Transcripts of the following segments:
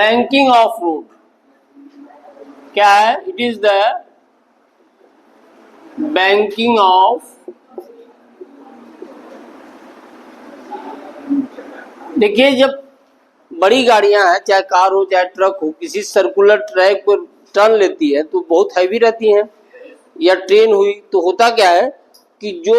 Banking of road क्या है? It is the banking of, देखिए जब बड़ी गाड़ियां हैं, चाहे कार हो चाहे ट्रक हो, किसी सर्कुलर ट्रैक पर टर्न लेती है तो बहुत हैवी रहती हैं, या ट्रेन हुई तो होता क्या है कि जो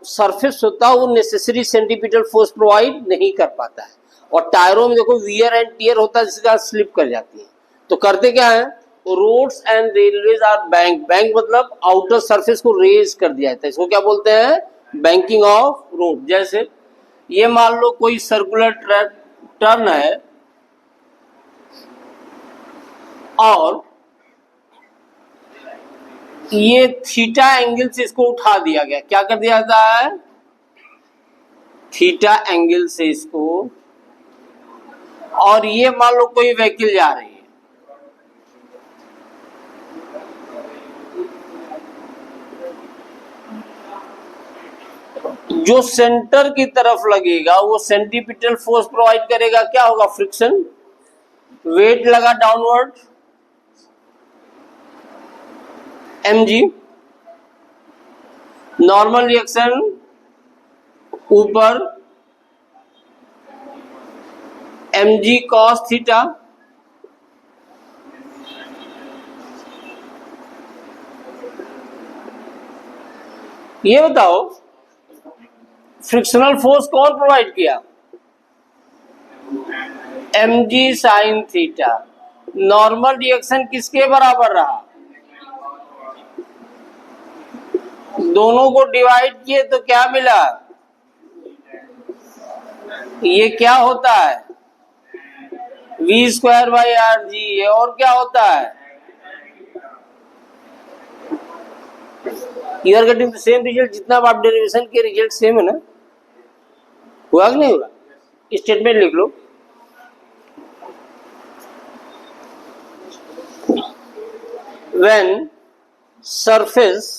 सरफेस होता है वो नेसेसरी सेंटीपिटल फोर्स प्रोवाइड नहीं कर पाता है, और टायरों में देखो वियर एंड टियर होता है जिसके कारण स्लिप कर जाती है। तो करते क्या है, roads and railways are bank, bank मतलब आउटर सरफेस को रेज कर दिया जाता है, इसको क्या बोलते हैं? Banking of road. जैसे ये मान लो कोई सर्कुलर ट्रैक टर्न है और ये थीटा एंगल से इसको उठा दिया गया, क्या कर दिया जाता है? थीटा एंगल से इसको, और ये मान लो कोई व्हीकल जा रही है, जो सेंटर की तरफ लगेगा वो सेंटीपिटल फोर्स प्रोवाइड करेगा, क्या होगा? फ्रिक्शन, वेट लगा डाउनवर्ड mg, नॉर्मल रिएक्शन ऊपर mg cos थीटा, ये बताओ फ्रिक्शनल फोर्स कौन प्रोवाइड किया? mg sin theta. Normal reaction किसके बराबर रहा? दोनों को डिवाइड किए तो क्या मिला? ये क्या होता है? v²/rg। ये और क्या होता है? You are getting the same result, जितना आप डेरिवेशन के रिजल्ट सेम है ना, हुआ कि नहीं हुआ? स्टेटमेंट लिख लो। When surface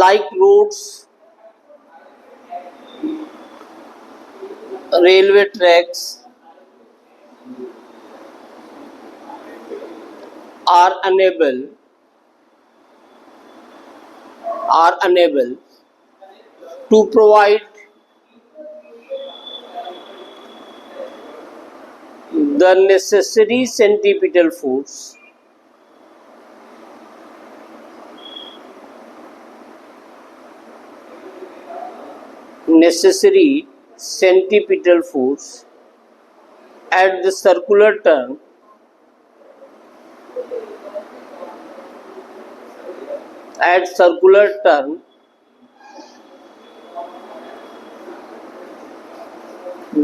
like roads, railway tracks are unable to provide the necessary centripetal force, at the circular turn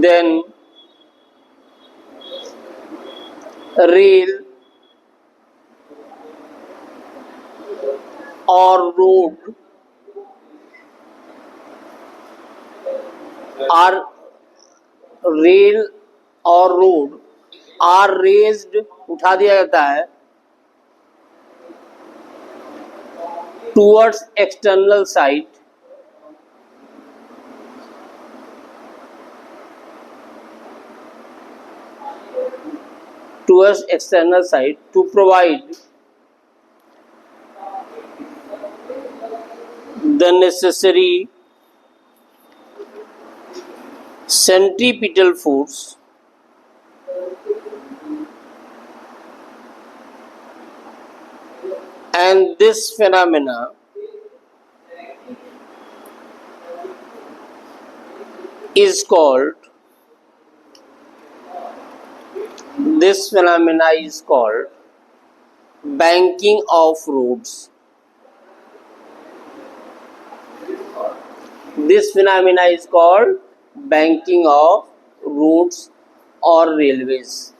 then rail or road are raised, उठा दिया जाता है towards external side to provide the necessary centripetal force and this phenomena is called banking of roads. This phenomena is called banking of roads or railways.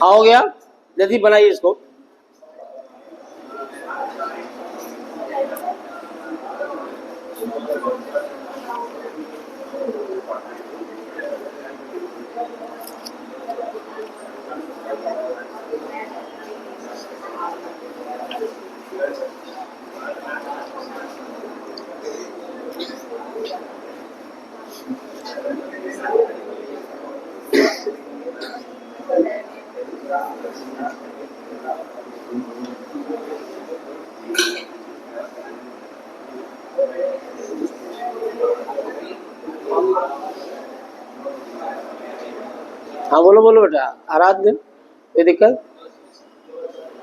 हाँ हो गया, जल्दी बनाइए इसको। हाँ बोलो बोलो बेटा, आराध्य कोई दिक्कत?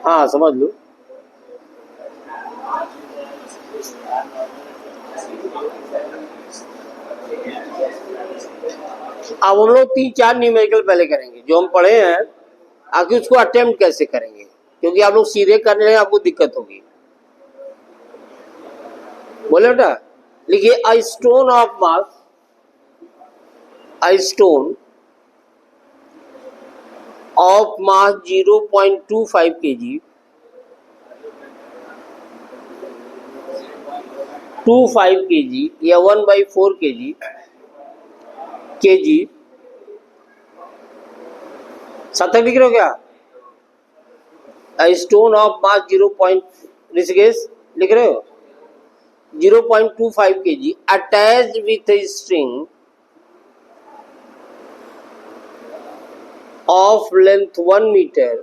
हाँ समझ लो। अब हम लोग 3-4 न्यूमेरिकल पहले करेंगे जो हम पढ़े हैं, आखिर उसको अटेम्प्ट कैसे करेंगे, क्योंकि आप लोग सीधे करने लगे आपको दिक्कत होगी। बोले बेटा, लिखिए a stone of mass, a stone of mass 0.25 kg, 25 kg या 1/4 kg साथ लिख रहे हो क्या? Stone of mass 0. ऋषिकेश लिख रहे हो 0.25 kg attached with a string of length 1 meter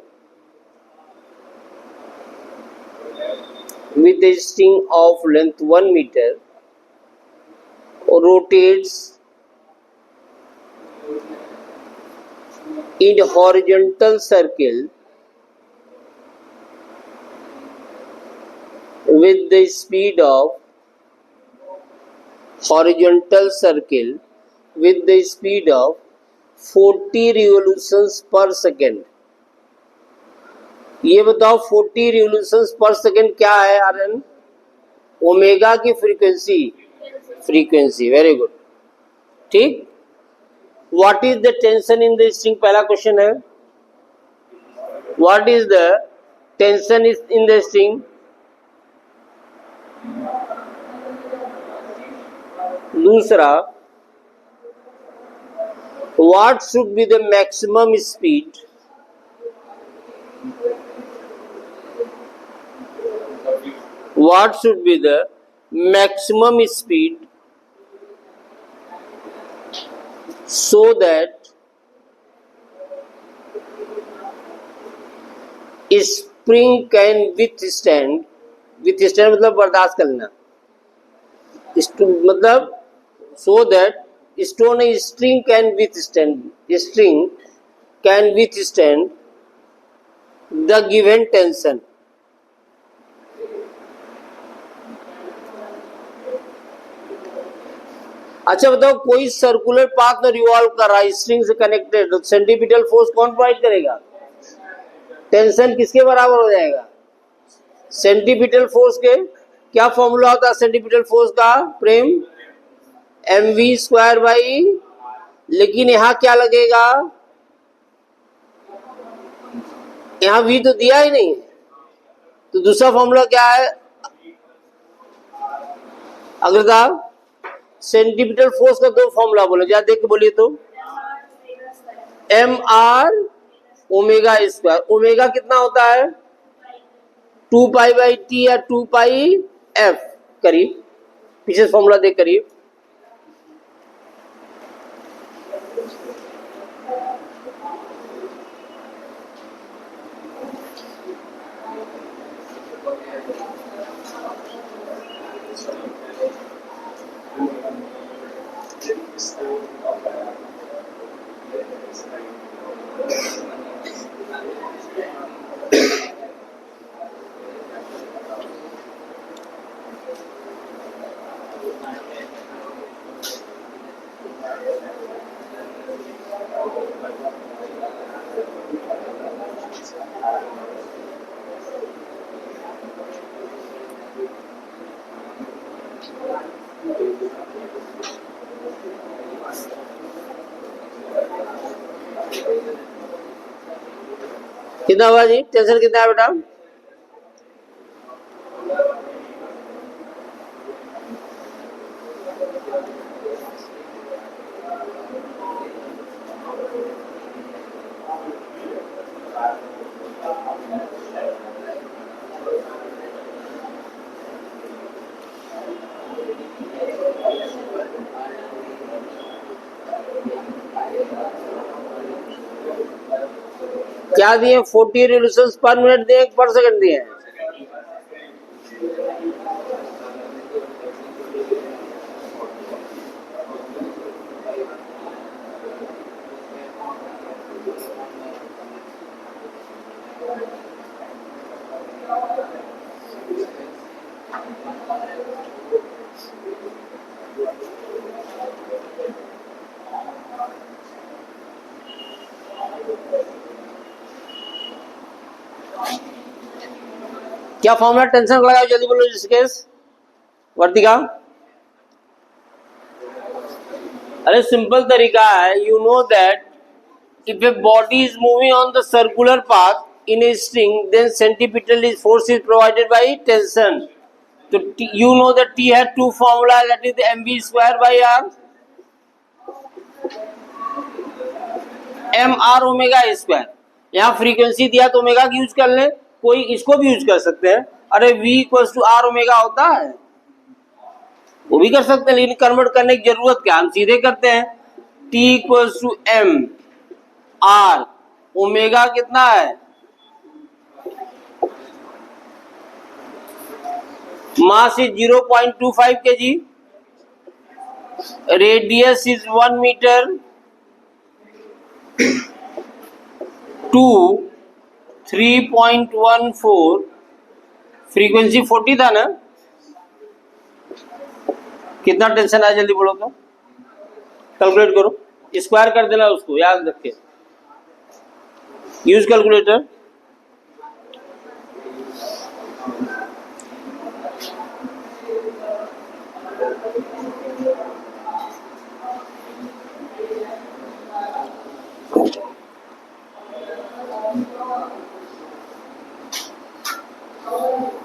with a string of length 1 meter rotates in horizontal circle with the speed of horizontal circle with the speed of 40 revolutions per second। ये बताओ 40 revolutions per second क्या है Aryan? Omega की frequency very good, ठीक। What is the tension in the string, पहला question है, what is the tension in the string. दूसरा, what should be the maximum speed what should be the maximum speed so that spring can withstand मतलब बर्दाश्त कर लेना, मतलब so that string can withstand the given tension। अच्छा बताओ, कोई circular path में रिवॉल्व कर रहा है स्ट्रिंग से कनेक्टेड, तो सेंट्रीपिटल फोर्स कौन प्रोवाइड करेगा? टेंशन किसके बराबर हो जाएगा? सेंट्रीपिटल फोर्स के। क्या फॉर्मूला होता है सेंट्रीपिटल फोर्स का प्रेम? mv², लेकिन यहां क्या लगेगा? यहां v तो दिया ही नहीं है, तो दूसरा फॉर्मूला क्या है अग्रता? सेंट्रीपिटल फोर्स का 2 फॉर्मूला बोलो, जरा देख के बोलिए तो। mr ओमेगा स्क्वायर, ओमेगा कितना होता है? 2π/t या 2πf, करीब पीछे फॉर्मूला देख करीब। कितना हुआ जी? टेंशन कितना है बेटा? क्या दिए? 40 रिवोल्यूशंस पर मिनट दिए, पर सेकंड दिए? क्या फॉर्मूला? टेंशन लगाओ जल्दी बोलो ऋषिकेश, वर्तिका। अरे सिंपल तरीका है, you know that if a body is moving on the circular path in a string, then centripetal force is provided by tension. So you know that T has two formula, that is the mv square by r, m r omega square. यहाँ frequency दिया तो omega की use कर ले, कोई इसको भी use कर सकते हैं। अरे v equals to R omega होता है, वो भी कर सकते हैं, लेकिन कन्वर्ट करने की जरूरत क्या, हम सीधे करते हैं। t equals to m R omega कितना है? Mass is 0.25 kg, radius is 1 metre, two 3.14, frequency 40 था ना। कितना टेंशन आया जल्दी बोलो तो, कैलकुलेट करो, स्क्वायर कर देना उसको, याद रखिए, यूज कैलकुलेटर।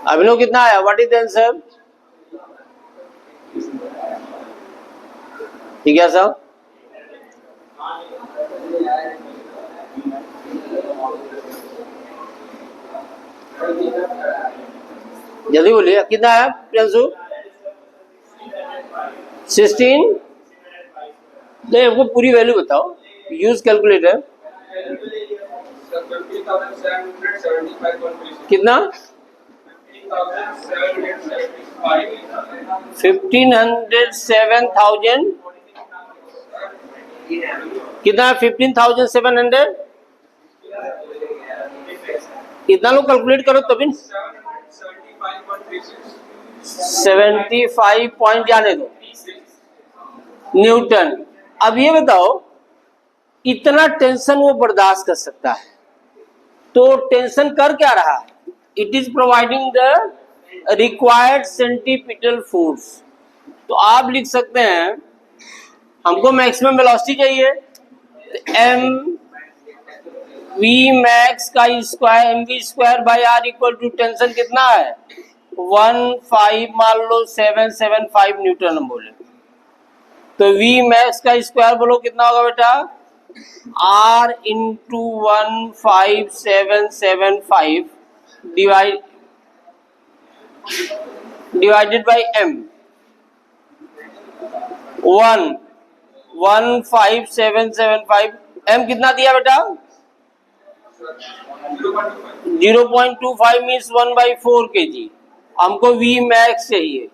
अभिनव कितना आया? What is the answer? ठीक है साहब, जल्दी बोलिए कितना है प्रियंशु? 16। नहीं, हमको पूरी वैल्यू बताओ, यूज कैलकुलेटर। कितना? 1507,000। कितना? 15,700। इतना लोग कैलकुलेट करो तभी। 75 पॉइंट जाने दो न्यूटन। अब ये बताओ, इतना टेंशन वो बर्दाश्त कर सकता है, तो टेंशन कर क्या रहा है? It is providing the required centripetal force. तो आप लिख सकते हैं, हमको मैक्सिमम वेलोसिटी चाहिए, एम वी मैक्स का square M V square by R equal to tension कितना है? 15 मान लो 775 न्यूटन हम बोले, तो वी मैक्स का स्क्वायर बोलो कितना होगा बेटा? R into 15775 divided by m। 15775 m कितना दिया बेटा? 0.25 मीन्स 1/4 kg। हमको v मैक्स चाहिए,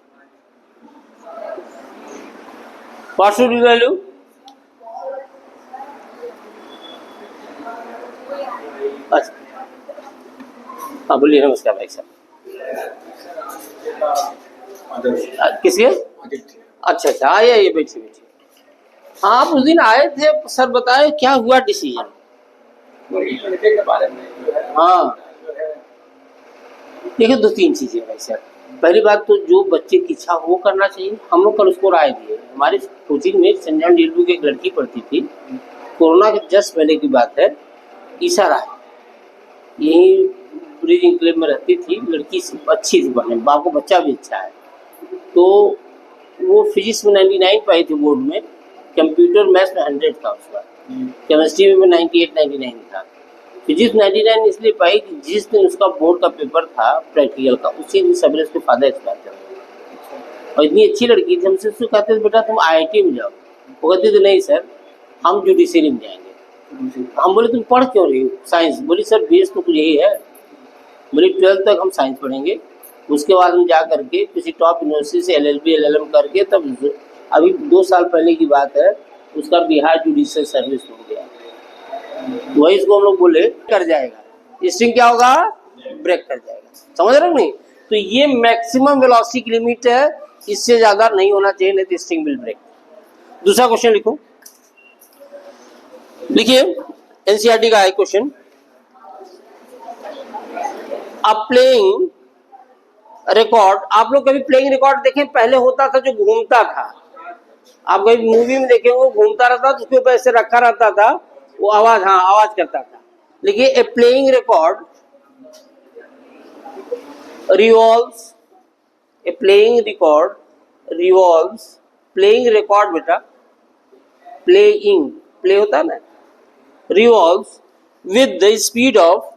व्हाट शुड बी वैल्यू? अच्छा, हाँ बोलिए। नमस्कार भाई साहब। किसके? अच्छा अच्छा, आइए बैठिए बैठिए। हाँ, आप उस दिन आए थे, सर बताए क्या हुआ डिसीजन? हाँ देखिए, 2-3 चीजें भाई साहब। पहली बात तो जो बच्चे की इच्छा वो करना चाहिए। हम लोग कल उसको राय दिए। हमारे कोचिंग में संजय डीलू की एक लड़की पढ़ती थी, कोरोना के जस्ट पहले की बात है, ईशा राय, यही ब्रिज इंक्लेव में रहती थी, लड़की अच्छी थी पढ़ने, बाप को बच्चा भी अच्छा है। तो वो फिजिक्स में 99 पाई थी बोर्ड में, कंप्यूटर मैथ्स में 100 था उसका, केमिस्ट्री में 98-99 था। फिजिक्स 99 इसलिए पाई कि जिस दिन उसका बोर्ड का पेपर था प्रैक्टिकल का, उसी दिन सवेरे उसके फादर एक्सपायर कर गए। और इतनी अच्छी लड़की थी, हमसे उसको कहते थे बेटा तुम IIT में जाओ, वो कहते थे नहीं सर हम जुडिशरी में जाएंगे। हम बोले तुम पढ़ क्यों रही हो साइंस? बोली सर बेस तो कुछ यही है, बोली 12th तक हम साइंस पढ़ेंगे, उसके बाद हम जा करके किसी टॉप यूनिवर्सिटी से LLB LLM करके तब, अभी 2 साल पहले की बात है, उसका बिहार जुडिशियल सर्विस हो गया। वही इसको हम लोग बोले कर जाएगा, स्टिंग क्या होगा? ब्रेक कर जाएगा। समझ रहे हो नहीं? तो ये मैक्सिमम वेलोसिटी की लिमिट है, इससे ज्यादा नहीं होना चाहिए, नहीं तो स्टिंग विल ब्रेक। दूसरा क्वेश्चन लिखो, लिखिए NCERT का है क्वेश्चन। अब प्लेइंग रिकॉर्ड, आप लोग कभी प्लेइंग रिकॉर्ड देखें? पहले होता था जो घूमता था, आप कभी मूवी में देखें वो घूमता रहता, तो उसके ऊपर ऐसे रखा रहता था, वो आवाज, हाँ आवाज करता था। देखिए a playing record revolves, a playing record revolves, playing record बेटा, प्लेइंग प्ले होता है ना, revolves with the speed of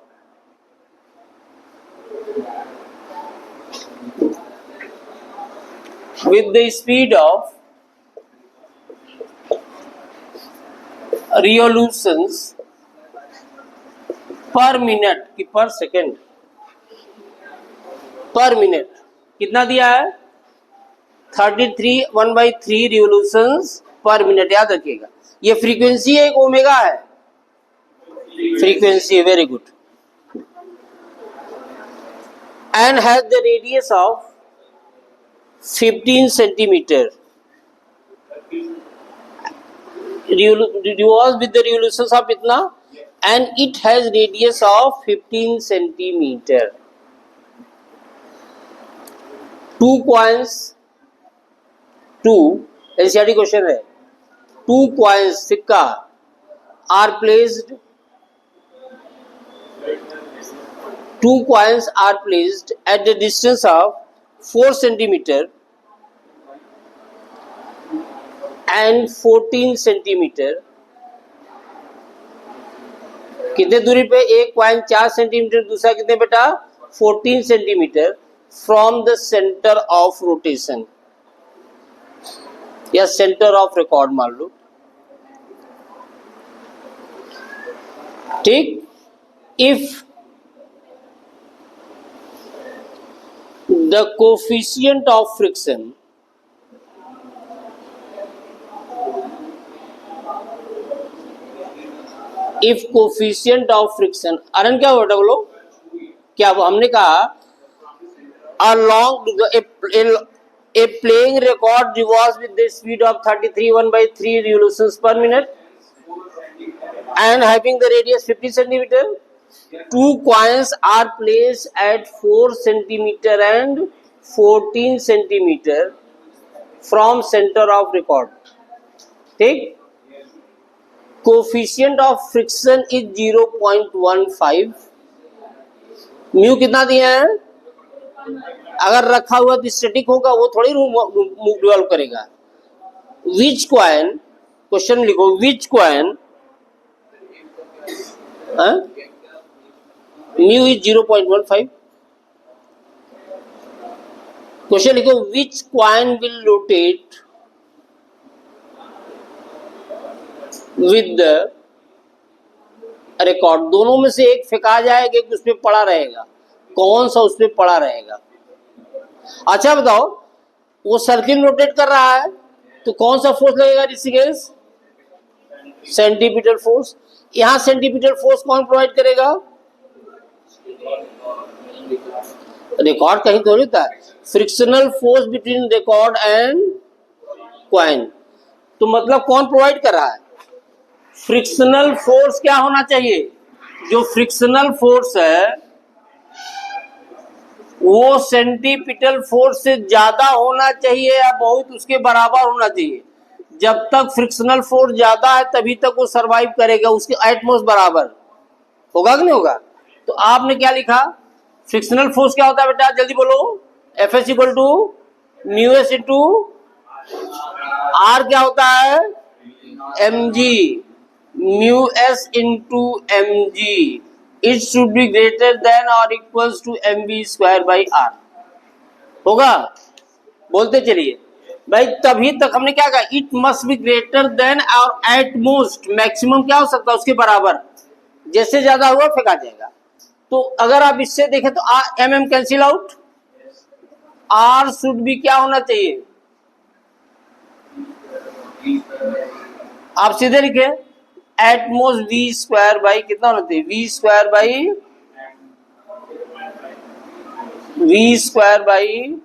revolutions per minute की पर सेकेंड, पर मिनट कितना दिया है? 33 1/3 रिवोल्यूशंस पर मिनट, याद रखिएगा। ये फ्रीक्वेंसी है, एक ओमेगा है, फ्रीक्वेंसी है, very good. And has the radius of 15 centimetre, revolves with the revolutions of इतना, and it has radius of 15 centimeter. 2 coins, 2 NCERT question है, 2 coins सिक्का are placed, 2 coins are placed at the distance of 4 centimeter and 14 centimetre. कितने दूरी पे? एक coin 4 centimetre, दूसरा कितने बेटा? 14 centimetre from the centre of rotation या सेंटर ऑफ रिकॉर्ड मान लो, ठीक। If the coefficient of friction, if coefficient of friction, अरन क्या बेटा बोलो, क्या हमने कहा? along a playing record revolves with the speed of 33 1/3 revolutions per minute and having the radius 50 centimeter. 2 coins are placed at 4 centimeter and 14 centimeter from center of record, ठीक। Coefficient of friction is 0.15। Mu कितना दिया है? अगर रखा हुआ तो static होगा, वो थोड़ी रिवॉल्व करेगा। विच कॉइन, क्वेश्चन लिखो, which coin, mu is 0.15। Question लिखो, which coin will rotate with the record. दोनों में से एक फेंका जाएगा, एक उसपे पड़ा रहेगा, कौन सा उसपे पड़ा रहेगा? अच्छा बताओ, वो सर्किल रोटेट कर रहा है तो कौन सा फोर्स लगेगा ऋषिकेश? Centimetre force. यहां सेंटीमीटर फोर्स कौन प्रोवाइड करेगा? रिकॉर्ड कहीं तो होता है, frictional force between record and coin. तो मतलब कौन प्रोवाइड कर रहा है? फ्रिक्शनल फोर्स क्या होना चाहिए? जो फ्रिक्शनल फोर्स है वो सेंटीपिटल फोर्स से ज्यादा होना चाहिए या बहुत उसके बराबर होना चाहिए। जब तक फ्रिक्शनल फोर्स ज्यादा है तभी तक वो सरवाइव करेगा, उसके एटमॉस बराबर होगा कि नहीं होगा? तो आपने क्या लिखा, फ्रिक्शनल फोर्स क्या होता है बेटा, जल्दी बोलो। F S equal to mu S into R क्या होता है, M G, mu S into M G. It should be greater than और equals to M B square by R. होगा, बोलते चलिए भाई। तभी तक हमने क्या कहा, it must be greater than और एट मोस्ट मैक्सिमम क्या हो सकता है उसके बराबर, जैसे ज्यादा हुआ फेंका जाएगा। तो अगर आप इससे देखें तो M M cancel out, R should भी क्या होना चाहिए, आप सीधे लिखे at most V square by कितना होना चाहिए, वी स्क्वायर बाई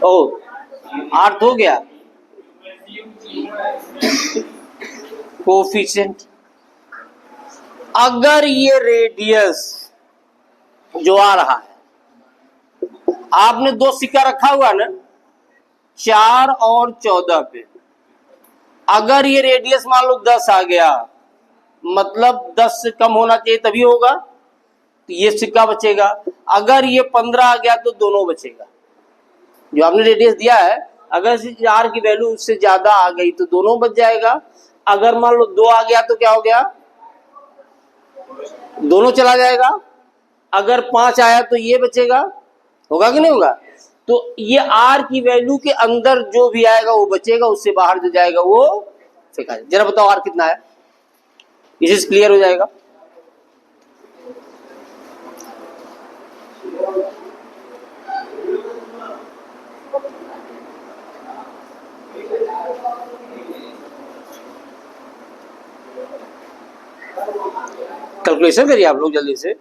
ओ आर्थ हो गया कोफिशिएंट। अगर ये रेडियस जो आ रहा है, आपने दो सिक्का रखा हुआ ना 4 और 14 पे, अगर ये रेडियस मान लो 10 आ गया, मतलब 10 से कम होना चाहिए तभी होगा, तो ये सिक्का बचेगा। अगर ये 15 आ गया तो दोनों बचेगा। जो आपने रेडियस दिया है, अगर आर की वैल्यू उससे ज्यादा आ गई तो दोनों बच जाएगा। अगर मान लो 2 आ गया तो क्या हो गया, दोनों चला जाएगा। अगर 5 आया तो ये बचेगा। होगा कि नहीं होगा? तो ये आर की वैल्यू के अंदर जो भी आएगा वो बचेगा, उससे बाहर जो जाएगा वो फेंका जाएगा। जरा बताओ आर कितना है, इसे क्लियर हो जाएगा। कैलकुलेशन करिए आप लोग जल्दी से।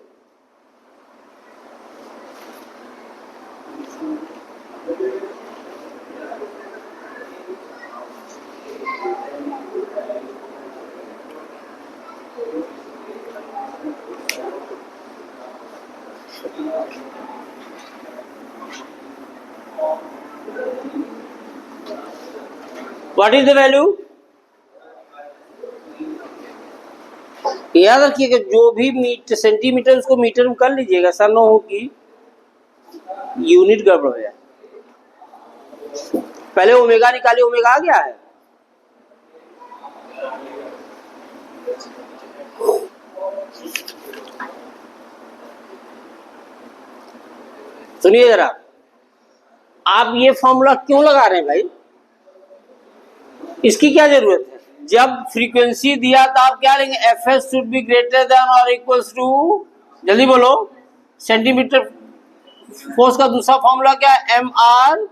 What is the value? याद रखिएगा जो भी सेंटीमीटर उसको मीटर में कर लीजिएगा, ऐसा ना हो कि यूनिट गड़बड़ हो जाए। पहले ओमेगा निकालिए, ओमेगा आ गया है। सुनिए जरा, आप ये फॉर्मूला क्यों लगा रहे हैं भाई, इसकी क्या जरूरत है? जब फ्रीक्वेंसी दिया तो आप क्या लेंगे, F S should be greater than और इक्वल्स टू, जल्दी बोलो, सेंटीमीटर फोर्स का दूसरा फॉर्मूला क्या है, M R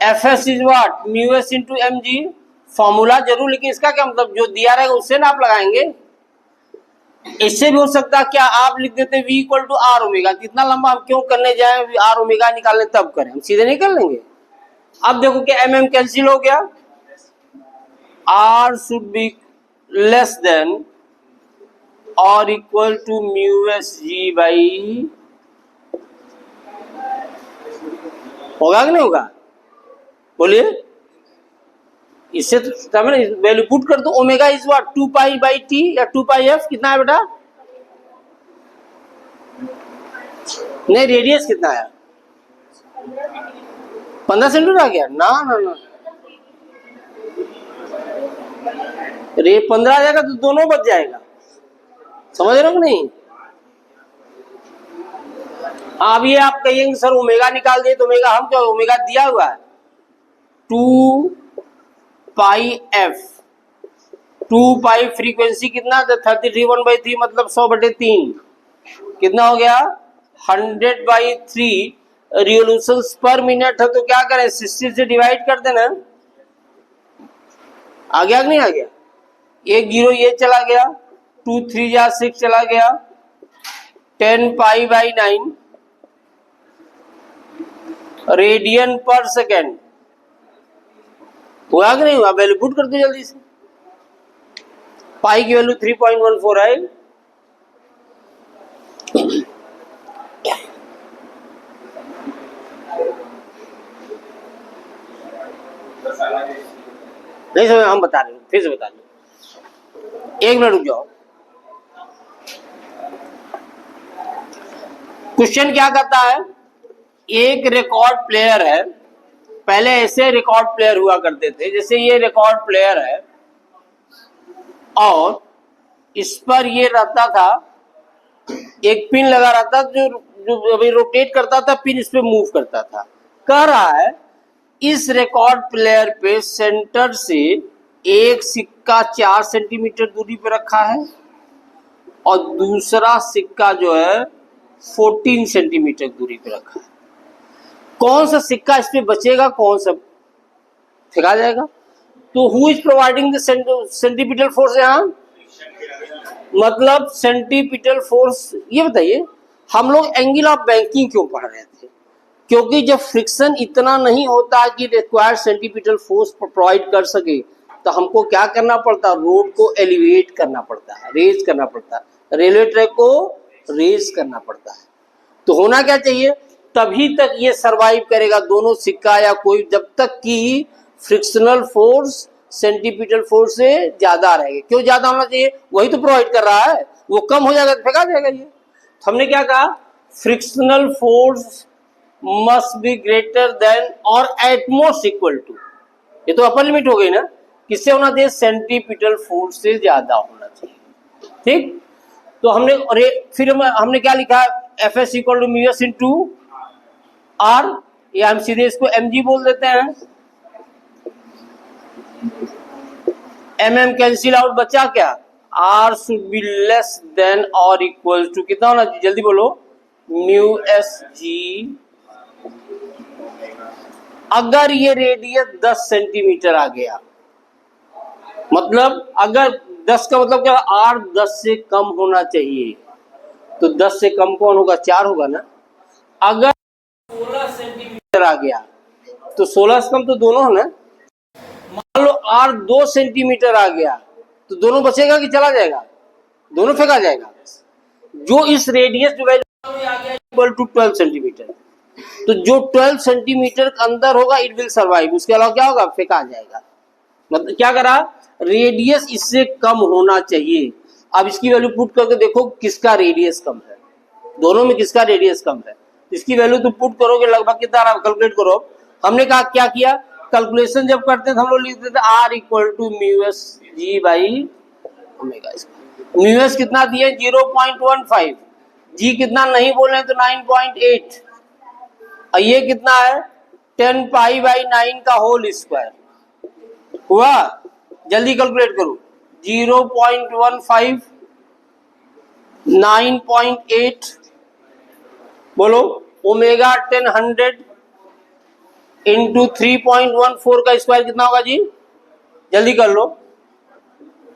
F S is what, mu S into M G. Formula जरूर, लेकिन इसका क्या मतलब, जो दिया रहेगा उससे ना आप लगाएंगे। इससे भी हो सकता है क्या, आप लिख देते v equal to R omega. कितना लंबा हम क्यों करने जाए, आर ओमेगा निकालने तब करें, हम सीधे नहीं कर लेंगे। अब देखो क्या एम एम कैंसिल हो गया, R should be less than और equal to mu S G by, होगा कि नहीं होगा, बोलिए। इससे तो वैल्यू पुट कर दो, omega is what 2 pi by T या 2 पाई एफ। कितना है बेटा, नहीं रेडियस कितना है, 15 सेंटीमीटर आ गया ना ना ना, रे 15 आ जाएगा तो दोनों बच जाएगा, समझ रहे हो नहीं? अब ये आप कहिएंगे सर ओमेगा निकाल दिए, तो ओमेगा हम क्या, ओमेगा दिया हुआ है 2 पाई एफ, 2 पाई फ्रीक्वेंसी कितना, 33/3 मतलब 100/3, कितना हो गया 100/3 रिवोल्यूशंस पर मिनट है। तो क्या करें, 60 से डिवाइड कर देना। आ गया कि नहीं आ गया, एक जीरो ये चला गया, 2 3 जा 6 चला गया, 10 पाई बाई 9 रेडियन पर सेकेंड। हुआ कि नहीं हुआ, वैल्यू पुट कर दो जल्दी से। पाई की वैल्यू 3.14 है। नहीं समझ, हम बता रहे हैं, फिर से बता रहे हैं। एक मिनट रुक जाओ। क्वेश्चन क्या कहता है, एक रिकॉर्ड प्लेयर है, पहले ऐसे रिकॉर्ड प्लेयर हुआ करते थे, जैसे ये रिकॉर्ड प्लेयर है और इस पर ये रहता था, एक पिन लगा रहता जो जो अभी रोटेट करता था, पिन इस पे मूव करता था। कह रहा है इस रिकॉर्ड प्लेयर पे सेंटर से एक सिक्का 4 सेंटीमीटर दूरी पे रखा है और दूसरा सिक्का जो है 14 सेंटीमीटर दूरी पे रखा है। कौन सा सिक्का इस पे बचेगा, कौन सा फेंका जाएगा? तो who is providing the centripetal force यहाँ, मतलब सेंटीपिटल फोर्स। ये बताइए हम लोग एंगल ऑफ बैंकिंग क्यों पढ़ रहे थे? क्योंकि जब फ्रिक्शन इतना नहीं होता कि रिक्वायर्ड सेंटीपिटल फोर्स प्रोवाइड कर सके, तो हमको क्या करना पड़ता, रोड को एलिवेट करना पड़ता है, रेज करना पड़ता है, रेलवे ट्रैक को रेज करना पड़ता है। तो होना क्या चाहिए, तभी तक ये सरवाइव करेगा दोनों सिक्का या कोई, जब तक कि फ्रिक्शनल फोर्स सेंटीपिटल फोर्स से ज्यादा रहेगा। क्यों ज्यादा होना चाहिए, वही तो प्रोवाइड कर रहा है, वो कम हो जाएगा तो फेंका जाएगा। ये हमने क्या कहा, frictional force must be greater than और एट मोस्ट इक्वल टू, ये तो अपर लिमिट हो गई ना, किससे होना चाहिए, सेंटीपिटल फोर्स से ज्यादा होना चाहिए। ठीक, तो हमने फिर हमने क्या लिखा, F S equal to mu S into R, या हम सीधे इसको एम जी बोल देते हैं। एम एम कैंसिल आउट, बचा क्या, R should be less than और इक्वल टू कितना होना चाहिए, जल्दी बोलो, म्यू एस जी। अगर ये रेडियस 10 सेंटीमीटर आ गया, मतलब अगर 10 का मतलब क्या, आर 10 से कम होना चाहिए, तो 10 से कम कौन होगा, 4 होगा ना। अगर 16 सेंटीमीटर आ गया तो 16 से कम तो दोनों है ना। मान लो आर 2 सेंटीमीटर आ गया तो दोनों बचेगा कि चला जाएगा, दोनों फेंका जाएगा। जो इस रेडियस जो वैल्यू आ गया इक्वल टू 12 सेंटीमीटर, तो जो 12 सेंटीमीटर के अंदर होगा इट विल सर्वाइव, उसके अलावा क्या होगा, फेंका जाएगा। मतलब क्या करा, रेडियस इससे कम होना चाहिए। अब इसकी वैल्यू पुट करके देखो किसका रेडियस कम है, दोनों में किसका रेडियस कम है। इसकी वैल्यू तुम पुट करोगे लगभग कितना, कैलकुलेट करो। हमने कहा क्या किया, कैलकुलेशन जब करते थे हम लोग लिखते थे R equal to mu S G by omega. Mu S कितना दिए 0.15, जी कितना नहीं बोले तो 9.8, और ये कितना है 10 पाई बाई 9 का होल स्क्वायर हुआ। जल्दी कैलकुलेट करो, 0.15 9.8 बोलो, ओमेगा 10 इंटू 3.14 का स्क्वायर कितना होगा जी, जल्दी कर लो।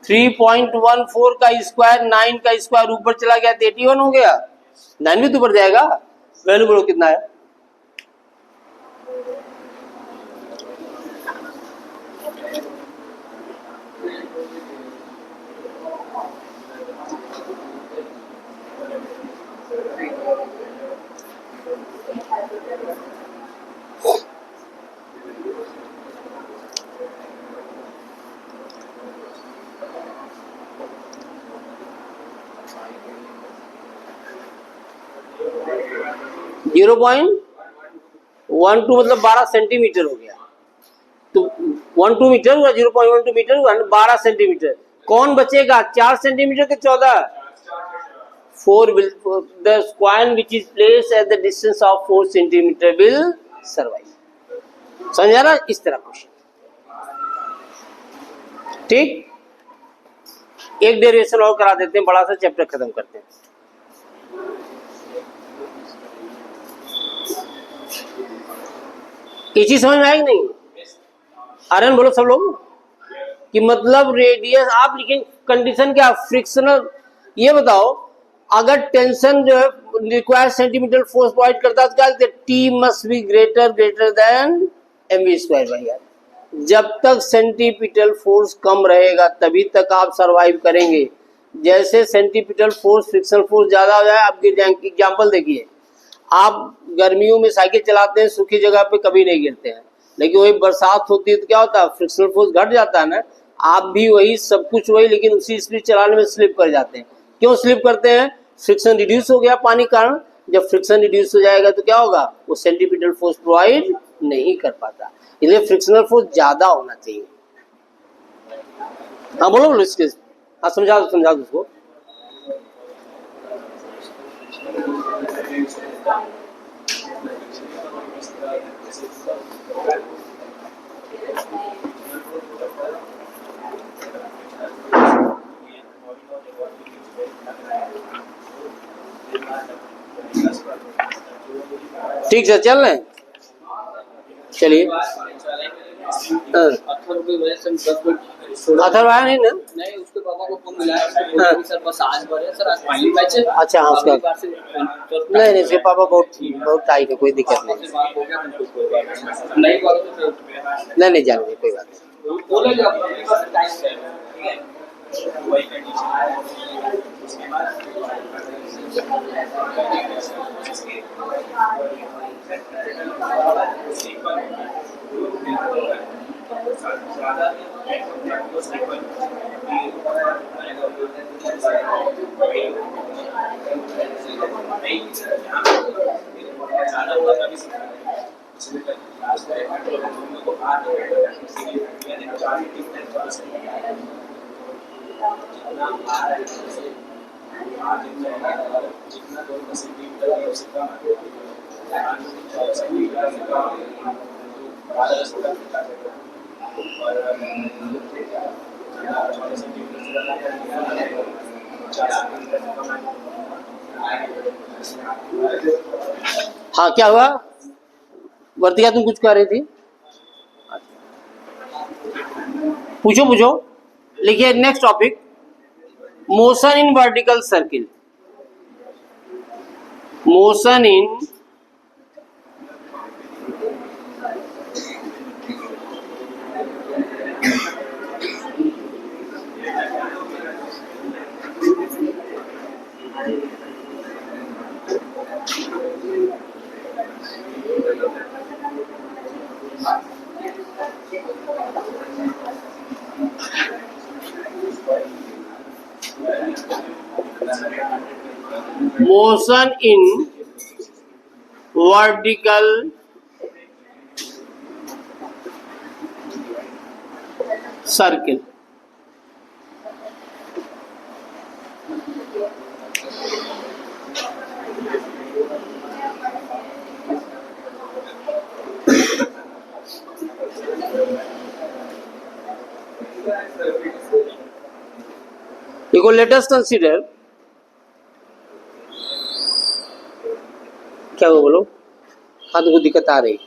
3.14 का स्क्वायर 9 का स्क्वायर ऊपर चला गया तो 81 हो गया, 9 भी तो ऊपर जाएगा। वैल्यू बोलो कितना है, जीरो पॉइंट 12 मतलब 12 सेंटीमीटर हो गया। तो 12 मीटर हुआ, 0.12 मीटर हुआ, 12 सेंटीमीटर। कौन बचेगा, 4 सेंटीमीटर के 14, 4 will the coin which is placed at the distance of 4 centimeter will survive। समझा ना, इस तरह क्वेश्चन। ठीक, एक डेरिवेशन और करा देते हैं, बड़ा सा चैप्टर खत्म करते हैं। ये चीज समझ में आएगी नहीं, आर्यन बोलो सब लोग, कि मतलब रेडियस आप लिखेंगे, कंडीशन क्या, फ्रिक्शनल। ये बताओ अगर टेंशन जो है रिक्वायर्ड सेंटीमीटर फोर्स प्रोवाइड करता है तो क्या लिखते हैं, T must be greater than M V square by R. जब तक सेंटीपिटल फोर्स कम रहेगा तभी तक आप सरवाइव करेंगे। जैसे सेंटीपिटल फोर्स फ्रिक्शनल फोर्स ज्यादा हो जाए, आप गिर जाएंगे। एग्जाम्पल देखिए, आप गर्मियों में साइकिल चलाते हैं, सूखी जगह पे कभी नहीं गिरते हैं, लेकिन वही बरसात होती है तो क्या होता है, फ्रिक्शनल फोर्स घट जाता है ना। आप भी वही, सब कुछ वही, लेकिन उसी स्पीड चलाने में स्लिप कर जाते हैं। क्यों स्लिप करते हैं? फ्रिक्शन रिड्यूस हो गया पानी के कारण। जब फ्रिक्शन रिड्यूस हो जाएगा तो क्या होगा? वो सेंट्रीपिटल फोर्स प्रोवाइड नहीं कर पाता, इसलिए फ्रिक्शनल फोर्स ज्यादा होना चाहिए। हाँ बोलो बोलो इसके, हाँ समझा दो उसको। ठीक से चल रहे हैं, चलिए। अथर्व आया नहीं ना? नहीं, उसके पापा को फोन मिला है सर, बस आज भर है सर, आज फाइनल मैच है। अच्छा हाँ उसका, नहीं उसके पापा बहुत टाइट है, कोई दिक्कत नहीं। नहीं जानेंगे, कोई बात हाँ क्या हुआ वर्तिका, तुम कुछ कह रही थी? पूछो। लिखिए next topic, motion in vertical circle. Motion in motion in vertical circle। देखो लेट अस कंसीडर, क्या वो बोलो, हाँ तुमको दिक्कत आ रही?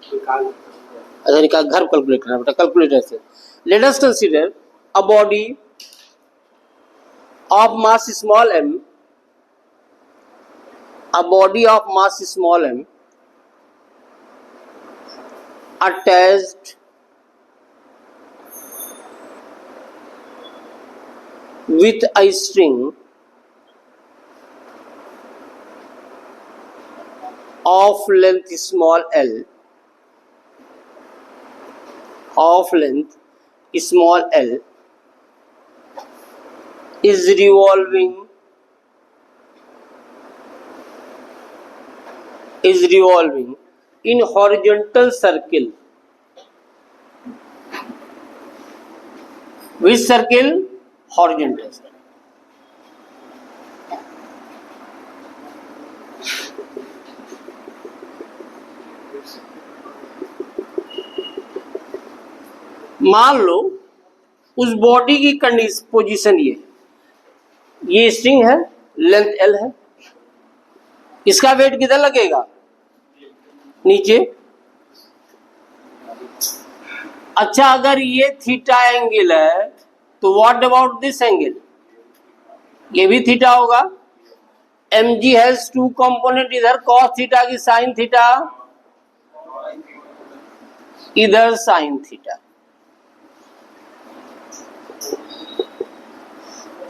अच्छा निकाल, घर कैलकुलेट करना बेटा, कैलकुलेटर से। Let us consider a body of mass small m, a body of mass small m attached with a string of length small l, of length small l is revolving in horizontal circle. Which circle? Horizontal circle. मान लो उस body की condition position ये string है, length L है, इसका wait किधर लगेगा? नीचे। अच्छा अगर ये थीटा एंगल है तो व्हाट अबाउट दिस एंगल? ये भी थीटा होगा। mg हैज टू कंपोनेंट, इधर cos थीटा की साइन थीटा, इधर साइन थीटा।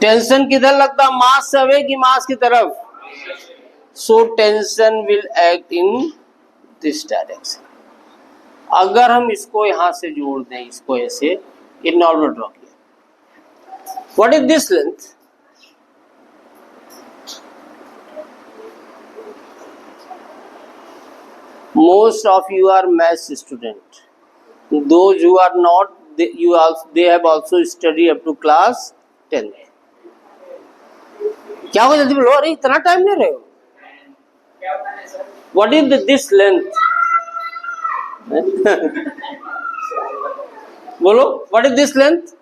टेंशन किधर लगता? मास से अवे की मास की तरफ। So tension will act in this direction. अगर हम इसको यहां से जोड़ दें, इसको ऐसे, ये नॉर्मल ड्रॉ किया। What is this length? Most of you are maths student. Those who are not, they have also studied up to class 10th. क्या हो जल्दी बोलो, अरे इतना टाइम ले रहे हो? What is this length? बोलो, what is this length?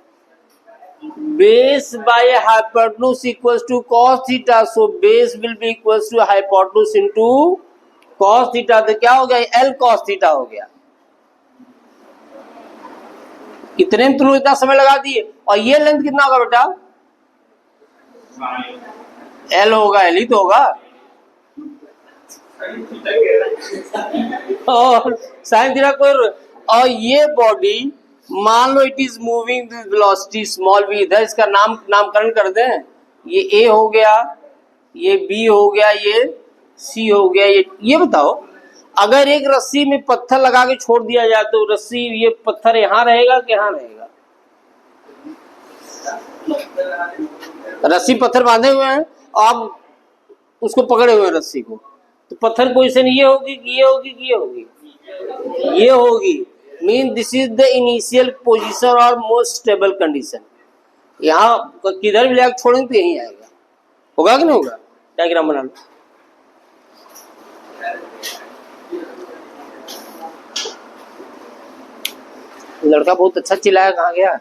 Base by hypotenuse equals to cos theta. So base will be equals to hypotenuse into cos theta. तो क्या हो गया? L cos theta हो गया। इतने में तुम लोग इतना समय लगा दिए। और ये लेंथ कितना होगा बेटा? L होगा, L ही तो होगा। और साइन थीटा को, और ये बॉडी मान लो it is moving with velocity small v, इधर इसका नामकरण कर दें। ये a हो गया, ये b हो गया, ये c हो गया। ये बताओ, अगर एक रस्सी में पत्थर लगा के छोड़ दिया जाए तो रस्सी, ये पत्थर यहाँ रहेगा कि यहाँ रहेगा? रस्सी पत्थर बांधे हुए हैं, आप उसको पकड़े हुए हैं रस्सी को, तो पत्थर पोजीशन ये होगी कि ये होगी कि ये होगी? ये होगी। Mean this is the initial position और मोस्ट स्टेबल कंडीशन। यहाँ किधर भी लेकर छोड़ेंगे तो यहीं आएगा। होगा कि नहीं होगा? डायग्राम बना लो। लड़का बहुत अच्छा चिल्लाया, कहाँ गया?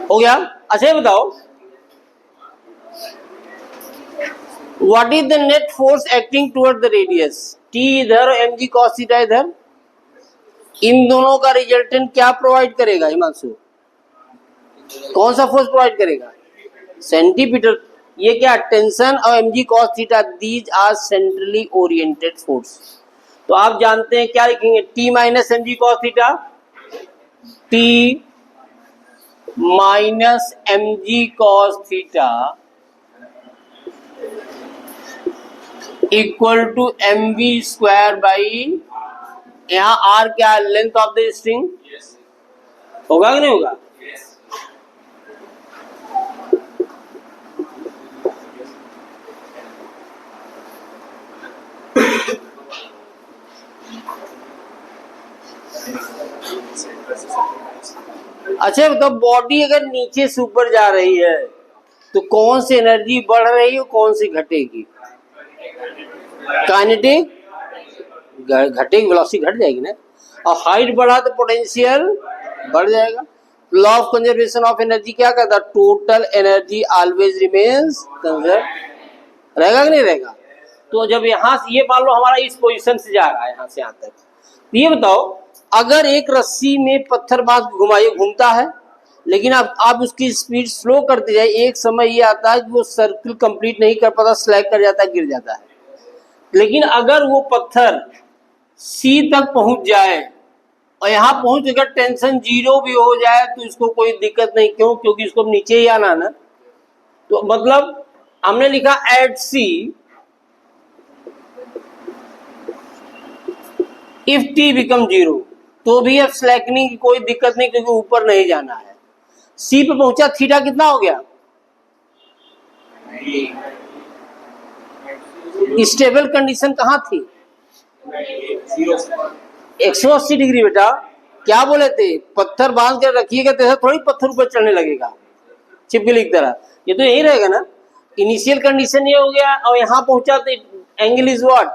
हो गया? अच्छा ये बताओ, what is the net force acting toward the radius? T इधर और mg cos थीटा इधर। इन दोनों का रिजल्टेंट क्या प्रोवाइड करेगा हिमांशु? कौन सा फोर्स प्रोवाइड करेगा? सेंटीमीटर। ये क्या? टेंशन और mg cos theta, these are centrally oriented force. तो आप जानते हैं क्या लिखेंगे? T minus mg cos theta, T minus mg cos theta equal to mv square by, यहाँ आर क्या है? Length of the string. होगा कि नहीं होगा? अच्छा तो बॉडी अगर नीचे से ऊपर जा रही है तो कौन सी एनर्जी बढ़ रही है, कौन सी घटेगी? काइनेटिक घटेगी, वेलोसिटी घट जाएगी ना। और हाइट बढ़ा तो पोटेंशियल बढ़ जाएगा। Law of conservation of energy क्या कहता है? Total energy always remains conserve. रहेगा कि नहीं रहेगा? तो जब यहाँ से, ये मान लो हमारा इस पोजीशन से जा रहा है यहाँ से यहाँ तक, तो ये बताओ अगर एक रस्सी में पत्थर बांध घुमाइए, घूमता है, लेकिन आप उसकी स्पीड स्लो करते जाए, एक समय ये आता है कि वो सर्किल कंप्लीट नहीं कर पाता, स्लैग कर जाता है, गिर जाता है। लेकिन अगर वो पत्थर सी तक पहुंच जाए और यहाँ पहुंच अगर टेंशन जीरो भी हो जाए तो इसको कोई दिक्कत नहीं, क्यों? क्योंकि इसको नीचे ही आना ना। तो मतलब हमने लिखा at C if T become zero, तो भी अब स्लैकनिंग की कोई दिक्कत नहीं क्योंकि ऊपर नहीं जाना है। सी पे पहुंचा, थीटा कितना हो गया? स्टेबल कंडीशन कहाँ थी? 180 डिग्री। बेटा क्या बोले थे? पत्थर बांध कर रखिएगा तो थोड़ी पत्थर ऊपर चढ़ने लगेगा छिपकली की तरह, ये तो यही रहेगा ना। इनिशियल कंडीशन ये हो गया और यहाँ पहुंचा तो एंगल इज व्हाट,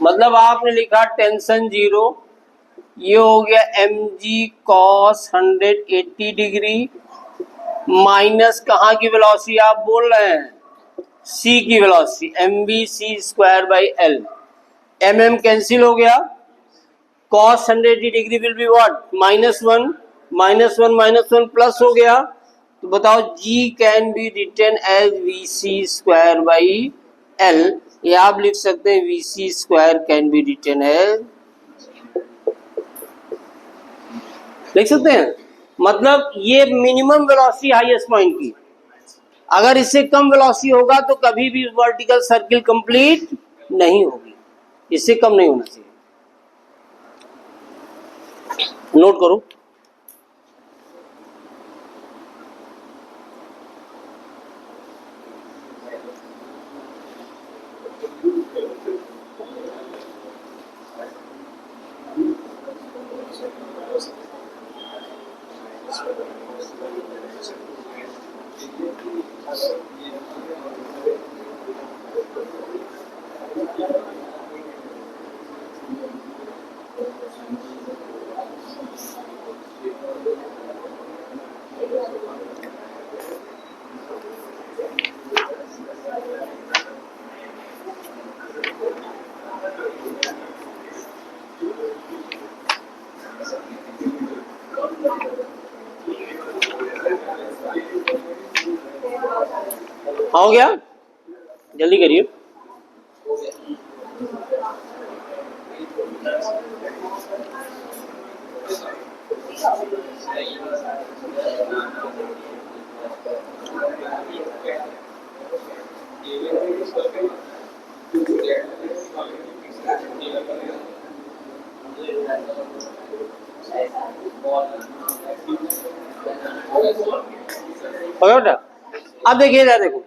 मतलब आपने लिखा टेंशन जीरो, ये हो गया mg cos 180 डिग्री माइनस कहाँ की वेलोसिटी आप बोल रहे हैं? c की velocity mvc square by l, mm cancel हो गया, cos 180 degree will be what -1 -1 plus हो गया। तो बताओ g can be written as vc square by l, या आप लिख सकते हैं vc square can be written as, लिख सकते हैं। मतलब ये मिनिमम वेलोसिटी हाईएस्ट पॉइंट की, अगर इससे कम वेलोसिटी होगा तो कभी भी वर्टिकल सर्किल कंप्लीट नहीं होगी, इससे कम नहीं होना चाहिए। नोट करो। हो गया, जल्दी करिए। अब देखिए इधर देखो,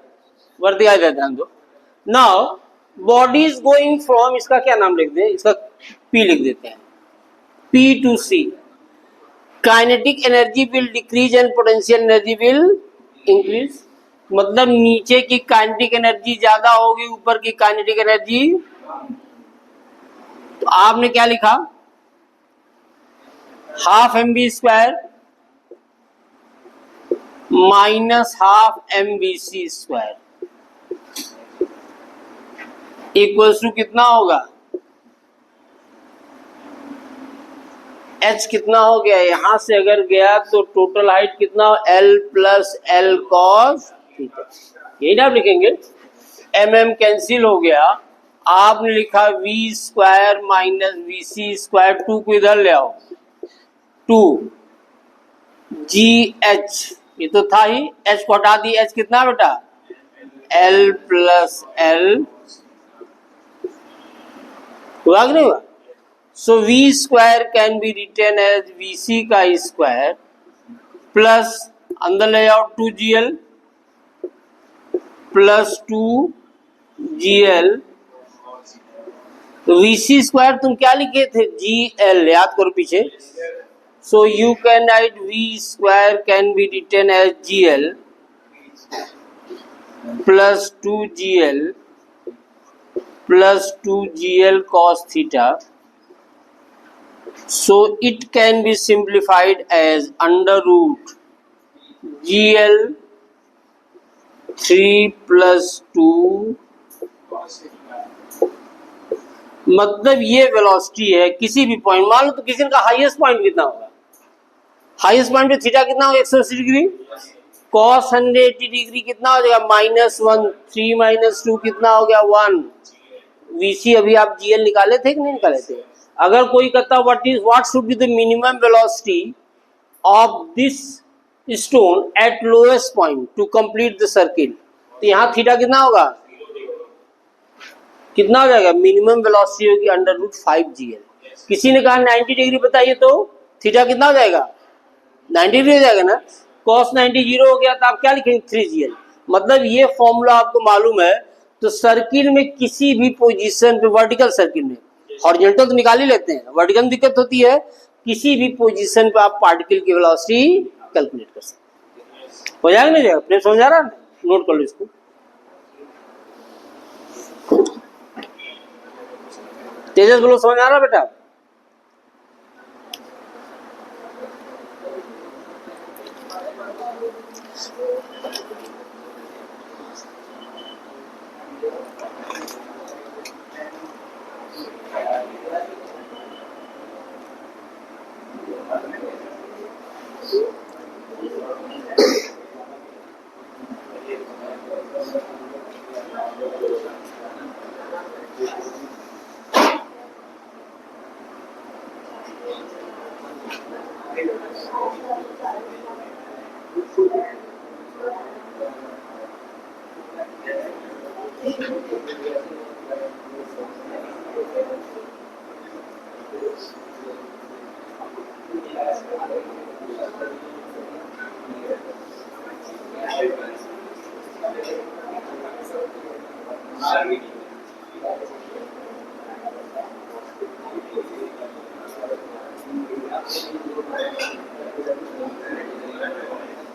वर्दी आ जाए, ध्यान दो। Now body is going from, इसका क्या नाम लिख दें? इसका P लिख देते हैं, P to C। Kinetic energy will decrease and potential energy will increase, मतलब नीचे की काइनेटिक एनर्जी ज्यादा होगी, ऊपर की काइनेटिक एनर्जी। तो आपने क्या लिखा? Half mv square minus half mvc square equals to कितना होगा? h कितना हो गया? यहां से अगर गया तो टोटल हाइट कितना? l plus L cos theta, यही ना आप लिखेंगे। mm कैंसिल हो गया, आपने लिखा v square minus vc square, 2 को इधर ले आओ, 2 gh, ये तो था ही, h को हटा दी, h कितना बेटा? l प्लस एल, हुआ कि नहीं हुआ? So v square can be written as vc का स्क्वायर प्लस अंदर ले जाओ 2gl प्लस 2gl। तो vc स्क्वायर तुम क्या लिखे थे? gl, याद करो पीछे। So you can write v square can be written as gl plus 2gl plus 2gl cos theta. So it can be simplified as under root gl 3 plus 2, मतलब ये वेलोसिटी है किसी भी पॉइंट, मान लो तो किसी का हाईएस्ट पॉइंट कितना होगा? हाईएस्ट पॉइंट पे थीटा कितना होगा? 180 डिग्री, cos 180 डिग्री कितना हो जाएगा? -1, 3 - 2 कितना हो गया? 1। vc अभी आप gl निकाले थे कि नहीं निकाले थे? अगर कोई कहता what should be the minimum velocity of this stone eight lowest point two complete the circle, तो यहाँ थीटा कितना होगा, कितना हो जाएगा, मिनिमम वेलोसिटी होगी √5gl। किसी ने कहा 90 डिग्री बताइए, तो थीटा कितना हो जाएगा, 90 डिग्री हो जाएगा ना। cos 90 0 हो गया, तो आप क्या लिखेंगे 3gl। मतलब ये फॉर्मूला आपको मालूम है तो सर्किल में किसी भी पोजीशन पे, वर्टिकल सर्किल में, हॉरिजॉन्टल तो निकाल ही लेते हैं, वर्टिकल में दिक्कत होती है, किसी भी पोजीशन पे आप पार्टिकल की वेलोसिटी कैलकुलेट कर सकते हो जाएगा नहीं जाएगा, अपने समझ आ रहा है, नोट कर लो इसको। तेजस बोलो, समझ आ रहा बेटा?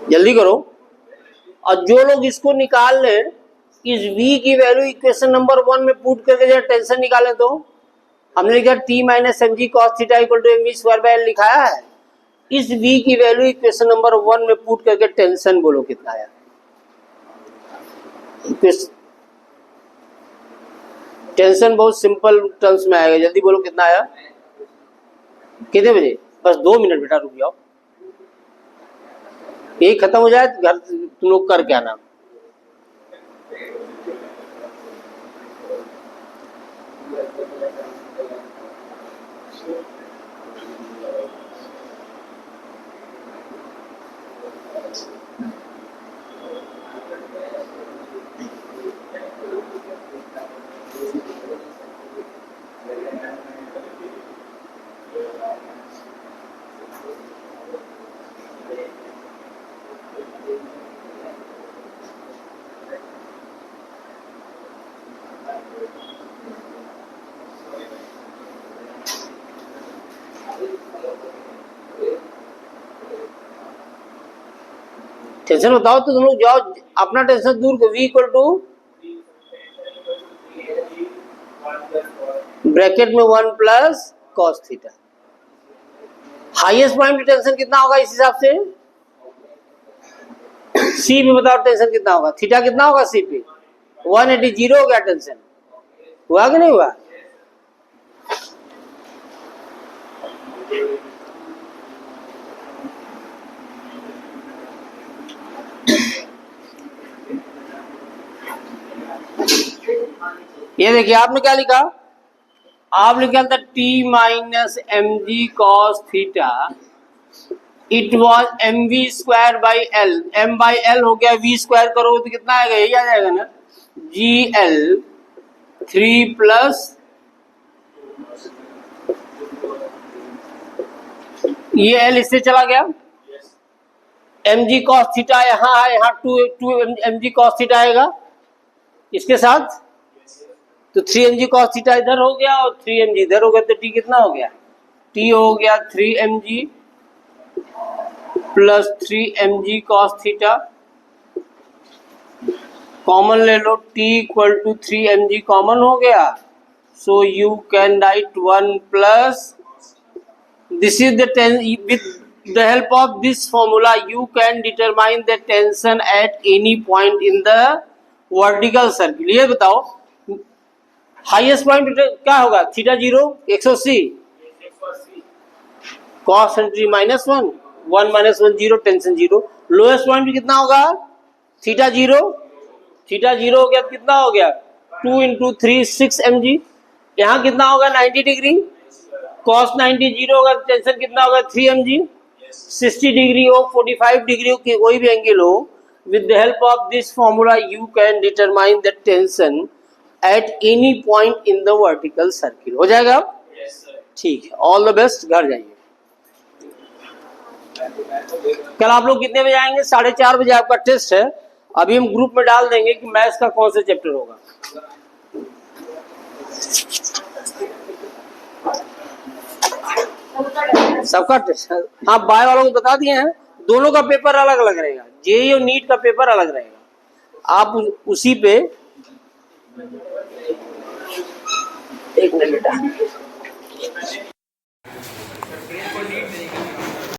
जल्दी करो। और जो लोग इसको निकाल लें, इस v की वैल्यू इक्वेशन नंबर 1 में पुट करके जब टेंशन निकालें, तो हमने लिखा t minus M G cos theta equal to M V square by L लिखाया है। इस v की वैल्यू इक्वेशन नंबर 1 में पुट करके टेंशन बोलो कितना आया। टेंशन बहुत सिंपल टर्म्स में आएगा, जल्दी बोलो कितना आया, कितने बजे, बस 2 मिनट बेटा रुक जाओ, ये खत्म हो जाए घर तुम लोग कर क्या नाम। टेंशन बताओ तो तुम लोग जाओ, अपना टेंशन दूर करो। v इक्वल टू ब्रैकेट में 1 plus cos theta. Highest point पे टेंशन कितना होगा इस हिसाब से, सी पे बताओ टेंशन कितना होगा, थीटा कितना होगा सी पे, 180 0 हो गया टेंशन, हुआ कि नहीं हुआ। ये देखिए आपने क्या लिखा, आप लिखा था t minus M G cos theta, it was M V square by L, M by L हो गया, वी स्क्वायर करोगे तो कितना आएगा, यही आ जाएगा ना, जी एल 3 प्लस ये एल इससे चला गया, एम जी कॉस थीटा यहाँ है, यहाँ 2 एम जी कॉस थीटा आएगा इसके साथ, तो 3 mg cos थीटा इधर हो गया और 3 mg इधर हो गया, तो t कितना हो गया, t हो गया 3 mg plus 3 mg cos theta, common ले लो, t equal to 3 mg common हो गया, so you can write 1 plus, this is the with the help of this formula you can determine the tension at any point in the vertical circle. ये बताओ highest point क्या होगा, theta 0 180 cos minus 1 1 minus 1 0 tension 0। Lowest point कितना होगा, theta 0 हो गया, कितना हो गया 2 इंटू 3 6 mg, यहाँ कितना होगा 90 डिग्री, cos 90 जीरो होगा तो टेंशन कितना होगा 3 mg। 60 डिग्री हो 45 डिग्री हो कि कोई भी एंगल हो, with the help of this formula you can determine the tension at any point in the vertical circle। हो जाएगा? ठीक है, ऑल द बेस्ट, घर जाइए। कल आप लोग कितने बजे आएंगे? 4:30 बजे आपका टेस्ट है। अभी हम ग्रुप में डाल देंगे कि मैथ्स का कौन सा चैप्टर होगा। सबका टेस्ट, हाँ बाय वालों को बता दिए हैं, दोनों का पेपर अलग अलग रहेगा, जेईई और नीट का पेपर अलग रहेगा। आप उसी पे एक मिनट बेटा